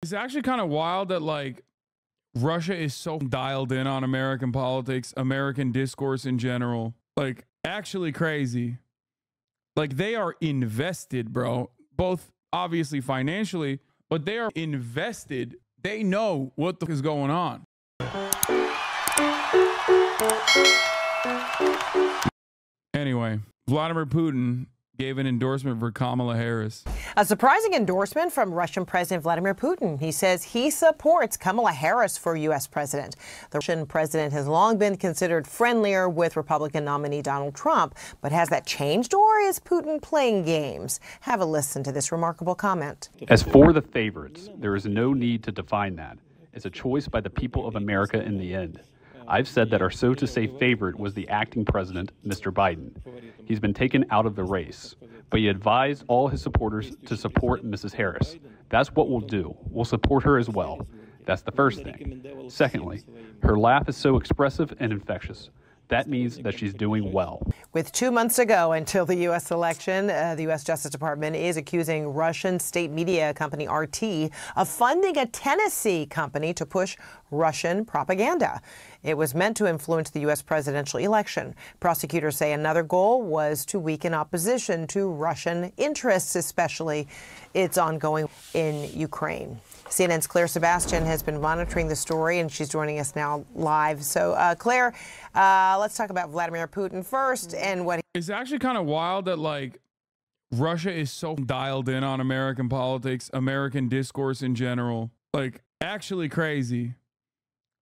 It's actually kind of wild that like Russia is so dialed in on American politics, American discourse in general. Like actually crazy. Like they are invested, bro. Both obviously financially, but they are invested. They know what the is going on. Anyway, Vladimir Putin gave an endorsement for Kamala Harris. A surprising endorsement from Russian President Vladimir Putin. He says he supports Kamala Harris for U.S. president. The Russian president has long been considered friendlier with Republican nominee Donald Trump. But has that changed, or is Putin playing games? Have a listen to this remarkable comment. As for the favorites, there is no need to define that. It's a choice by the people of America in the end. I've said that our so-to-say favorite was the acting president, Mr. Biden. He's been taken out of the race, but he advised all his supporters to support Mrs. Harris. That's what we'll do. We'll support her as well. That's the first thing. Secondly, her laugh is so expressive and infectious. That means that she's doing well. With 2 months to go until the U.S. election, the U.S. Justice Department is accusing Russian state media company RT of funding a Tennessee company to push Russian propaganda. It was meant to influence the U.S. presidential election. Prosecutors say another goal was to weaken opposition to Russian interests, especially its ongoing in Ukraine. CNN's Claire Sebastian has been monitoring the story, and she's joining us now live. So, Claire, let's talk about Vladimir Putin first and what It's actually kind of wild that like Russia is so dialed in on American politics, American discourse in general. Like actually crazy.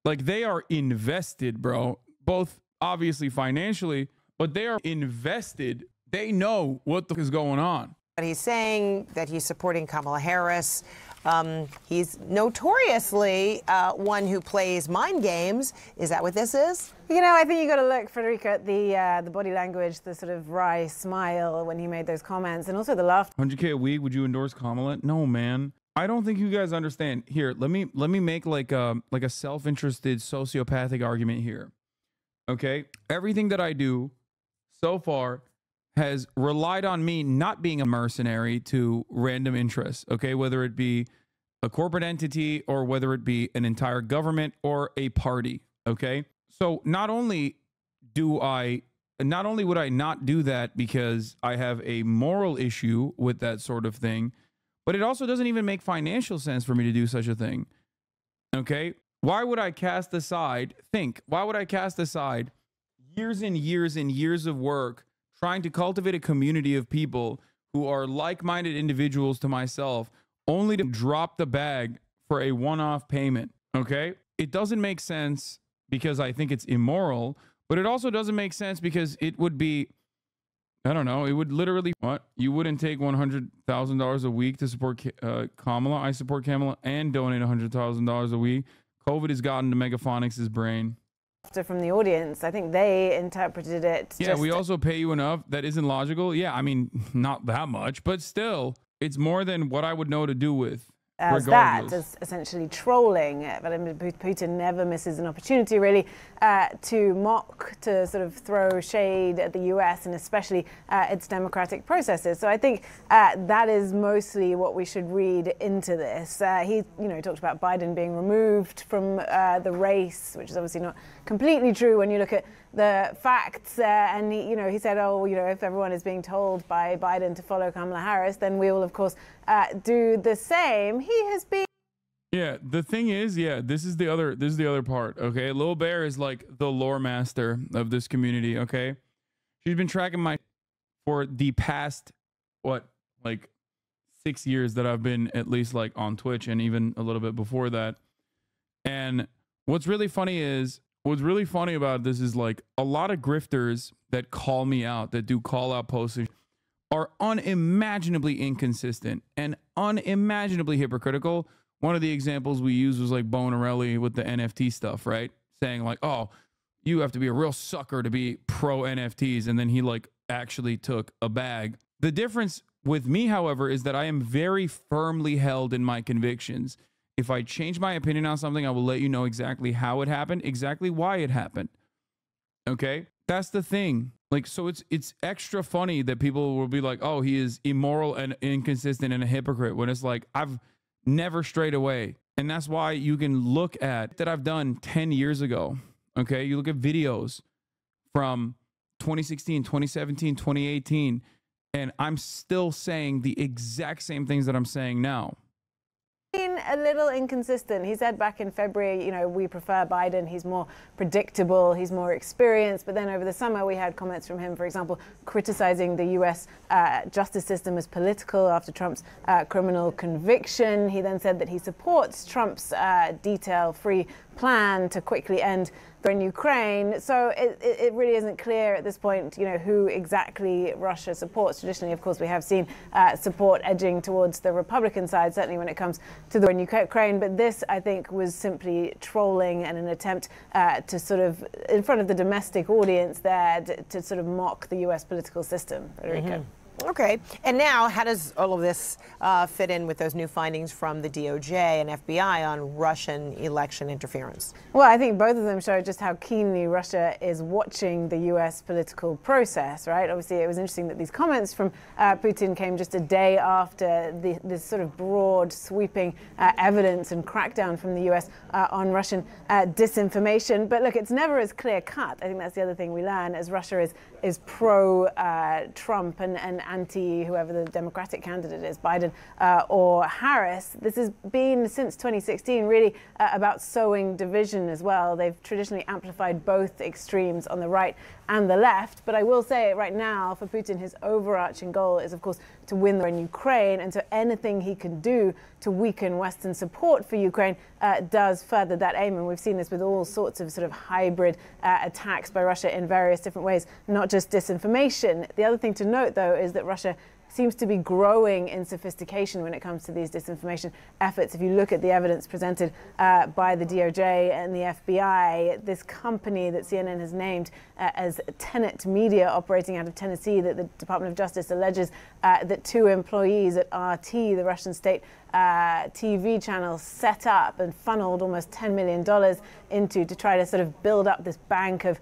Like they are invested, bro. Both obviously financially, but they are invested. They know what the is going on. He's saying that he's supporting Kamala Harris. He's notoriously one who plays mind games. Is that what this is? You know, I think you got to look, Federica, at the body language, the sort of wry smile when he made those comments, and also the laughter. 100K a week. Would you endorse Kamala? No, man. I don't think you guys understand. Here, let me make like a self-interested sociopathic argument here. Okay, everything that I do so far has relied on me not being a mercenary to random interests, okay? Whether it be a corporate entity or whether it be an entire government or a party, okay? So not only would I not do that because I have a moral issue with that sort of thing, but it also doesn't even make financial sense for me to do such a thing, okay? Why would I cast aside, why would I cast aside years and years and years of work trying to cultivate a community of people who are like-minded individuals to myself, only to drop the bag for a one-off payment, okay? It doesn't make sense because I think it's immoral, but it also doesn't make sense because it would be, I don't know, it would literally, what? You wouldn't take $100,000 a week to support Kamala. I support Kamala and donate $100,000 a week. COVID has gotten to Megaphonics' brain. From the audience, I think they interpreted it. Yeah, we also pay you enough. That isn't logical. Yeah, I mean, not that much, but still, it's more than what I would know to do with. As that, as essentially trolling. Vladimir Putin never misses an opportunity, really, to mock, to sort of throw shade at the U.S. and especially its democratic processes. So I think that is mostly what we should read into this. He, talked about Biden being removed from the race, which is obviously not completely true when you look at the facts. And he said, if everyone is being told by Biden to follow Kamala Harris, then we will, of course, do the same. He has been. Yeah, the thing is, this is the other part. Okay, Lil Bear is like the lore master of this community. Okay, she's been tracking my for the past 6 years that I've been at least like on Twitch, and even a little bit before that. And what's really funny about this is like a lot of grifters that call me out, that do call out posts, are unimaginably inconsistent and unimaginably hypocritical. One of the examples we used was like Bonarelli with the NFT stuff, right? Saying like, oh, you have to be a real sucker to be pro NFTs. And then he like actually took a bag. The difference with me, however, is that I am very firmly held in my convictions. If I change my opinion on something, I will let you know exactly how it happened, exactly why it happened. Okay? That's the thing. Like, so it's extra funny that people will be like, oh, he is immoral and inconsistent and a hypocrite, when it's like, I've never strayed away. And that's why you can look at that I've done 10 years ago. Okay. You look at videos from 2016, 2017, 2018, and I'm still saying the exact same things that I'm saying now. Been a little inconsistent. He said back in February, you know, we prefer Biden. He's more predictable. He's more experienced. But then over the summer, we had comments from him, for example, criticizing the U.S. Justice system as political after Trump's criminal conviction. He then said that he supports Trump's detail-free plan to quickly end in Ukraine. So it really isn't clear at this point, you know, who exactly Russia supports. Traditionally, of course, we have seen support edging towards the Republican side, certainly when it comes to the war in Ukraine. But this, I think, was simply trolling and an attempt to sort of, in front of the domestic audience there, to sort of mock the U.S. political system. Federico. Okay. And now, how does all of this fit in with those new findings from the DOJ and FBI on Russian election interference? Well, I think both of them show just how keenly Russia is watching the U.S. political process, right? Obviously, it was interesting that these comments from Putin came just a day after this sort of broad, sweeping evidence and crackdown from the U.S. On Russian disinformation. But look, it's never as clear cut. I think that's the other thing we learn, as Russia is pro-Trump and anti whoever the Democratic candidate is, Biden or Harris. This has been, since 2016, really about sowing division as well. They've traditionally amplified both extremes on the right and the left. But I will say right now, for Putin, his overarching goal is, of course, to win the war in Ukraine. And so anything he can do to weaken Western support for Ukraine does further that aim. And we've seen this with all sorts of sort of hybrid attacks by Russia in various different ways, not just disinformation. The other thing to note, though, is that Russia seems to be growing in sophistication when it comes to these disinformation efforts. If you look at the evidence presented by the DOJ and the FBI, this company that CNN has named as Tenet Media, operating out of Tennessee, that the Department of Justice alleges that 2 employees at RT, the Russian state TV channel, set up and funneled almost $10 million into to try to sort of build up this bank of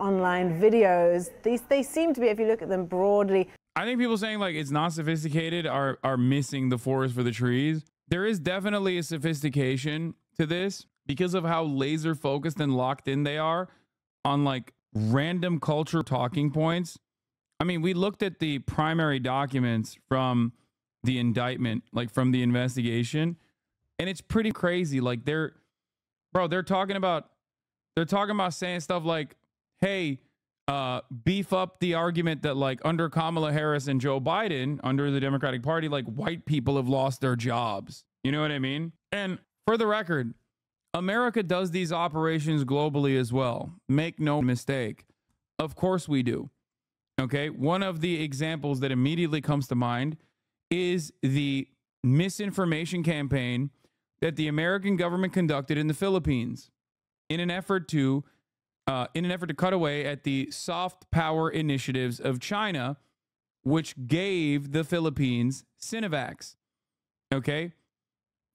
online videos. They seem to be, if you look at them broadly, I think people saying like it's not sophisticated are missing the forest for the trees. There is definitely a sophistication to this because of how laser focused and locked in they are on like random culture talking points. I mean, we looked at the primary documents from the indictment, like from the investigation, and it's pretty crazy. Like they're talking about saying stuff like, hey, beef up the argument that like under Kamala Harris and Joe Biden, under the Democratic Party, like white people have lost their jobs. You know what I mean? And for the record, America does these operations globally as well. Make no mistake. Of course we do. Okay. One of the examples that immediately comes to mind is the misinformation campaign that the American government conducted in the Philippines in an effort to cut away at the soft power initiatives of China, which gave the Philippines Sinovacs. Okay?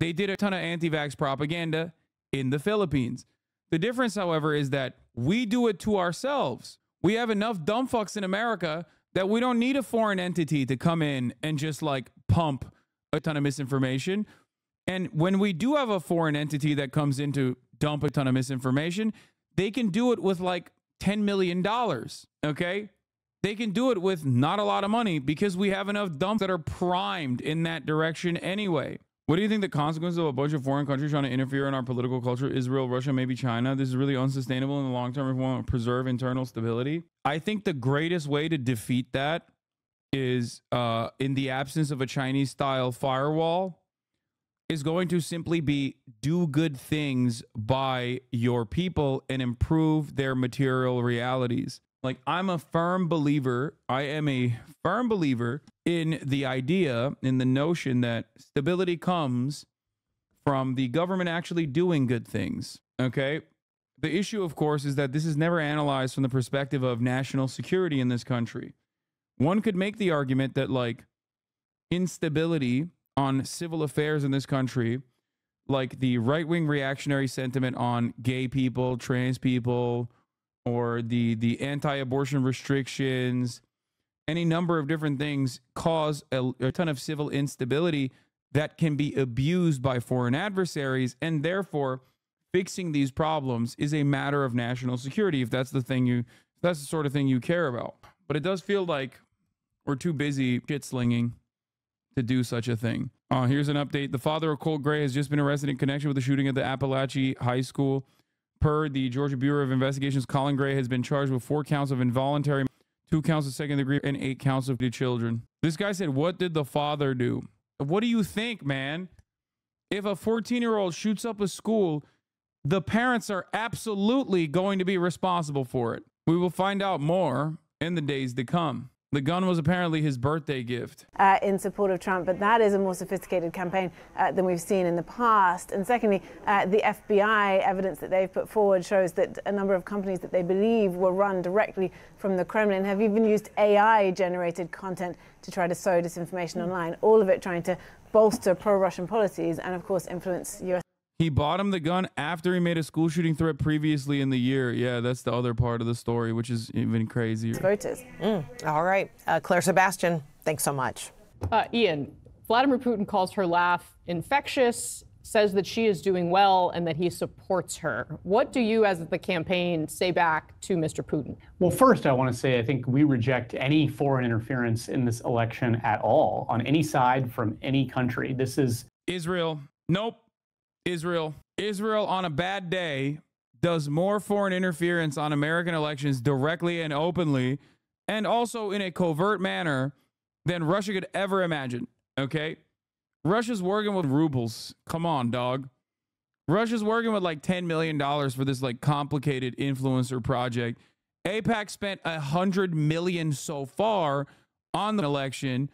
They did a ton of anti-vax propaganda in the Philippines. The difference, however, is that we do it to ourselves. We have enough dumb fucks in America that we don't need a foreign entity to come in and just like pump a ton of misinformation. And when we do have a foreign entity that comes in to dump a ton of misinformation, they can do it with like $10 million, okay? They can do it with not a lot of money because we have enough dumps that are primed in that direction anyway. What do you think the consequences of a bunch of foreign countries trying to interfere in our political culture, Israel, Russia, maybe China? This is really unsustainable in the long term if we want to preserve internal stability. I think the greatest way to defeat that is in the absence of a Chinese-style firewall, is going to simply be do good things by your people and improve their material realities. Like I am a firm believer in the idea, in the notion that stability comes from the government actually doing good things. Okay. The issue, of course, is that this is never analyzed from the perspective of national security in this country. One could make the argument that like instability on civil affairs in this country, like the right-wing reactionary sentiment on gay people, trans people, or the anti-abortion restrictions, any number of different things cause a ton of civil instability that can be abused by foreign adversaries, and therefore fixing these problems is a matter of national security if that's the sort of thing you care about. But it does feel like we're too busy shit-slinging to do such a thing. Here's an update. The father of Colt Gray has just been arrested in connection with the shooting at the Appalachia High School. Per the Georgia Bureau of Investigations, Colin Gray has been charged with 4 counts of involuntary, 2 counts of second degree, and 8 counts of children. This guy said, what did the father do? What do you think, man? If a 14-year-old shoots up a school, the parents are absolutely going to be responsible for it. We will find out more in the days to come. The gun was apparently his birthday gift. In support of Trump, but that is a more sophisticated campaign than we've seen in the past. And secondly, the FBI evidence that they've put forward shows that a number of companies that they believe were run directly from the Kremlin have even used AI-generated content to try to sow disinformation online, all of it trying to bolster pro-Russian policies and, of course, influence U.S. He bought him the gun after he made a school shooting threat previously in the year. Yeah, that's the other part of the story, which is even crazier. Voters. All right. Claire Sebastian, thanks so much. Ian, Vladimir Putin calls her laugh infectious, says that she is doing well and that he supports her. What do you, as the campaign, say back to Mr. Putin? Well, first, I want to say I think we reject any foreign interference in this election at all, on any side from any country. This is Israel. Nope. Israel on a bad day does more foreign interference on American elections directly and openly, and also in a covert manner, than Russia could ever imagine. Okay? Russia's working with rubles. Come on, dog. Russia's working with like $10 million for this like complicated influencer project. AIPAC spent $100 million so far on the election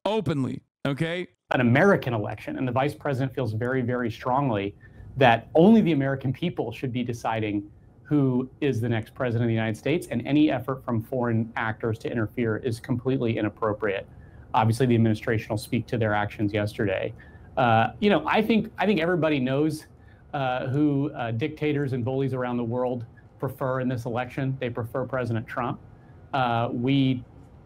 openly. Okay? An American election, and the vice president feels very, very strongly that only the American people should be deciding who is the next president of the United States, and any effort from foreign actors to interfere is completely inappropriate. Obviously, the administration will speak to their actions yesterday. I think everybody knows who dictators and bullies around the world prefer in this election. They prefer President Trump. We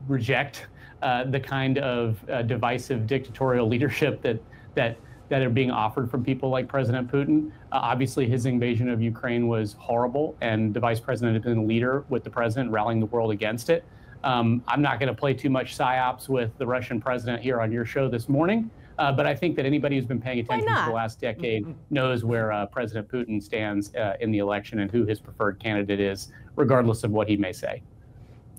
reject the kind of divisive dictatorial leadership that are being offered from people like President Putin. Obviously, his invasion of Ukraine was horrible, and the vice president has been a leader with the president, rallying the world against it. I'm not going to play too much psyops with the Russian president here on your show this morning, but I think that anybody who's been paying attention for the last decade knows where President Putin stands in the election and who his preferred candidate is, regardless of what he may say.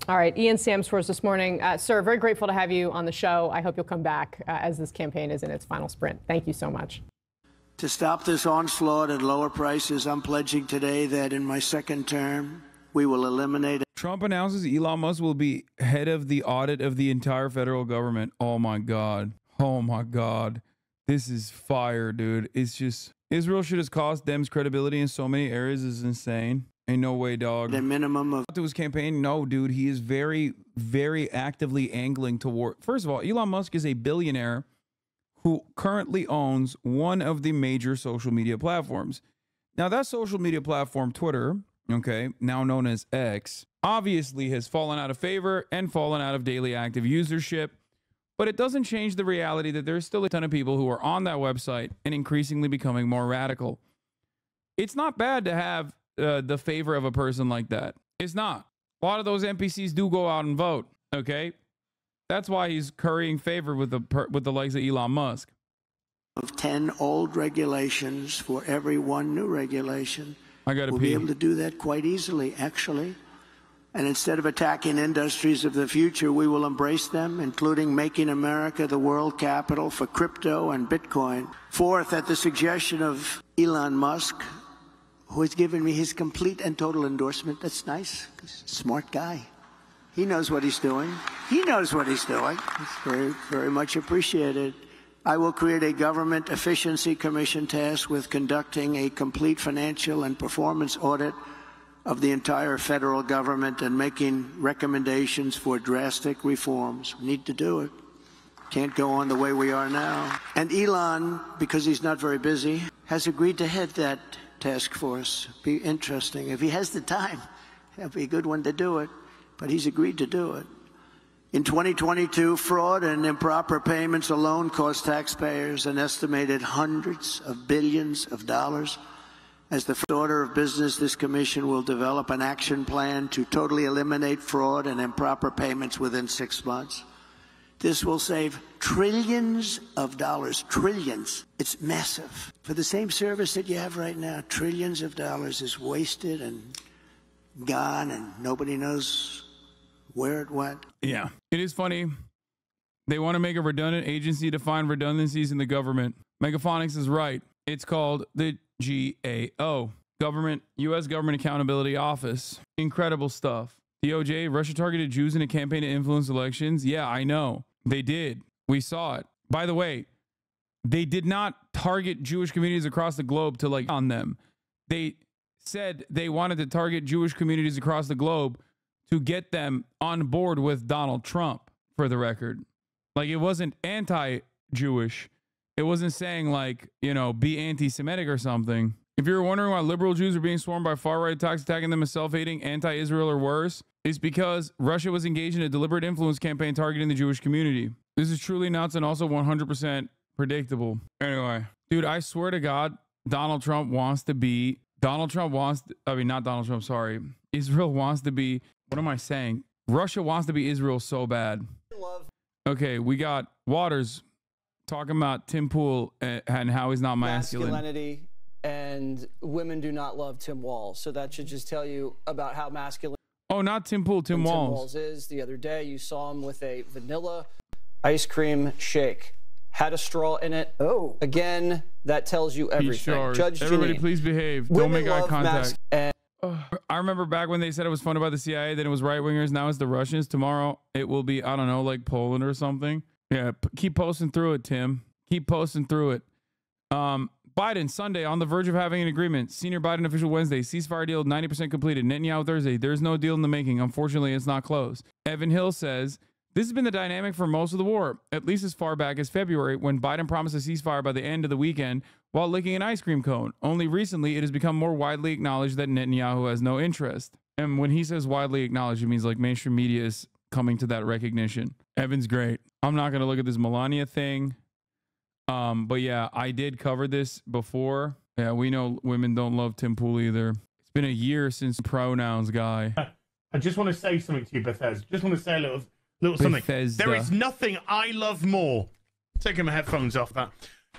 All right, Ian Samsworth this morning. Sir, very grateful to have you on the show. I hope you'll come back as this campaign is in its final sprint. Thank you so much. To stop this onslaught at lower prices, I'm pledging today that in my second term, we will eliminate. Trump announces Elon Musk will be head of the audit of the entire federal government. Oh my God. Oh my God. This is fire, dude. It's just, Israel should have cost Dems credibility in so many areas is insane. Ain't no way, dog. The minimum of to his campaign. No, dude. He is very, very actively angling toward. First of all, Elon Musk is a billionaire who currently owns one of the major social media platforms. Now, that social media platform, Twitter, okay, now known as X, obviously has fallen out of favor and fallen out of daily active usership. But it doesn't change the reality that there's still a ton of people who are on that website and increasingly becoming more radical. It's not bad to have the favor of a person like that. It's not. A lot of those NPCs do go out and vote. Okay, that's why he's currying favor with the likes of Elon Musk. Of 10 old regulations for every one new regulation. I gotta we'll pee. be able to do that quite easily, actually. And instead of attacking industries of the future, we will embrace them, including making America the world capital for crypto and Bitcoin. Fourth, at the suggestion of Elon Musk, who has given me his complete and total endorsement. That's nice. He's a smart guy. He knows what he's doing. He knows what he's doing. It's very, very much appreciated. I will create a government efficiency commission tasked with conducting a complete financial and performance audit of the entire federal government and making recommendations for drastic reforms. We need to do it. Can't go on the way we are now. And Elon, because he's not very busy, has agreed to head that task force. Be interesting. If he has the time, that'd be a good one to do it. But he's agreed to do it. In 2022, fraud and improper payments alone cost taxpayers an estimated hundreds of billions of dollars. As the first order of business, this commission will develop an action plan to totally eliminate fraud and improper payments within 6 months. This will save trillions of dollars, trillions. It's massive. For the same service that you have right now, trillions of dollars is wasted and gone, and nobody knows where it went. Yeah, it is funny. They want to make a redundant agency to find redundancies in the government. Megaphonics is right. It's called the GAO, U.S. Government Accountability Office. Incredible stuff. DOJ, Russia targeted Jews in a campaign to influence elections. Yeah, I know. They did. We saw it. By the way, they did not target Jewish communities across the globe to like on them. They said they wanted to target Jewish communities across the globe to get them on board with Donald Trump, for the record. Like, it wasn't anti-Jewish. It wasn't saying, like, you know, be anti-Semitic or something. If you're wondering why liberal Jews are being swarmed by far-right attacks attacking them as self-hating, anti-Israel or worse, it's because Russia was engaged in a deliberate influence campaign targeting the Jewish community. This is truly nuts and also 100% predictable. Anyway, dude, I swear to God, Israel wants to be, what am I saying? Russia wants to be Israel so bad. Okay, we got Waters talking about Tim Pool and how he's not masculine. Masculinity, and women do not love Tim Walz. So that should just tell you about how masculine. Oh, not Tim Pool, Tim Walz is. The other day, you saw him with a vanilla ice cream shake. Had a straw in it. Oh. Again, that tells you everything. Judge Everybody, Jeanine. Please behave. Don't make eye contact. I remember back when they said it was fun about the CIA, then it was right-wingers. Now it's the Russians. Tomorrow, it will be, I don't know, like Poland or something. Yeah, keep posting through it, Tim. Keep posting through it. Biden, Sunday, on the verge of having an agreement. Senior Biden official Wednesday. Ceasefire deal 90% completed. Netanyahu Thursday. There's no deal in the making. Unfortunately, it's not close. Evan Hill says, this has been the dynamic for most of the war, at least as far back as February, when Biden promised a ceasefire by the end of the weekend while licking an ice cream cone. Only recently, it has become more widely acknowledged that Netanyahu has no interest. And when he says widely acknowledged, it means like mainstream media is coming to that recognition. Evan's great. I'm not going to look at this Melania thing. But yeah, I did cover this before. Yeah, we know women don't love Tim Pool either. It's been a year since pronouns guy. I just want to say something to you, Bethesda. Just want to say a little something. Bethesda. There is nothing I love more. Taking my headphones off that.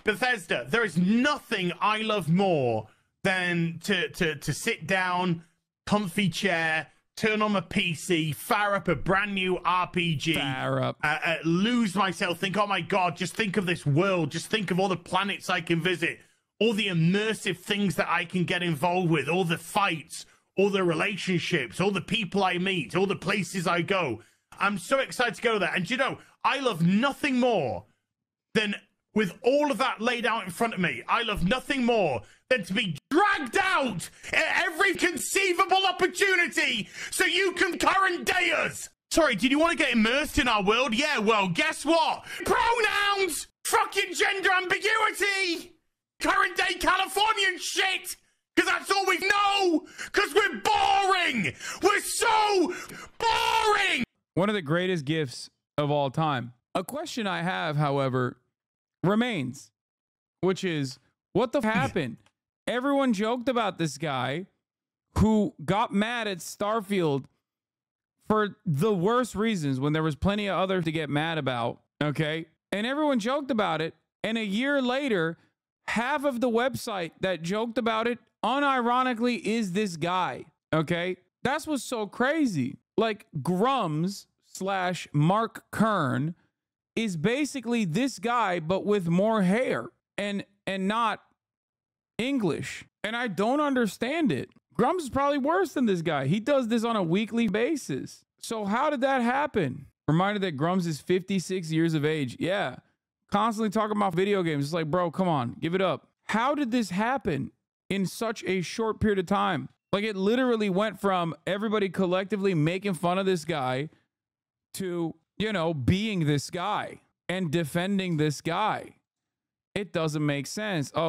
Bethesda, there is nothing I love more than to sit down, comfy chair, turn on my PC, fire up a brand new RPG, Fire up. Lose myself, think, oh my God, just think of this world, just think of all the planets I can visit, all the immersive things that I can get involved with, all the fights, all the relationships, all the people I meet, all the places I go. I'm so excited to go there. And you know, I love nothing more than, with all of that laid out in front of me, I love nothing more than to be dragged out at every conceivable opportunity so you can current day us. Sorry, did you want to get immersed in our world? Yeah, well, guess what? Pronouns! Fucking gender ambiguity! Current day Californian shit! Because that's all we know! Because we're boring! We're so boring! One of the greatest gifts of all time. A question I have, however, remains, which is, what the f happened? Everyone joked about this guy who got mad at Starfield for the worst reasons when there was plenty of others to get mad about, okay? And everyone joked about it, and a year later, half of the website that joked about it unironically is this guy, okay? That's what's so crazy. Like, Grums/Mark Kern is basically this guy, but with more hair and not English. And I don't understand it. Grums is probably worse than this guy. He does this on a weekly basis. So how did that happen? Reminded that Grums is 56 years of age. Yeah. Constantly talking about video games. It's like, bro, come on, give it up. How did this happen in such a short period of time? Like, it literally went from everybody collectively making fun of this guy to, you know, being this guy and defending this guy. It doesn't make sense. Oh,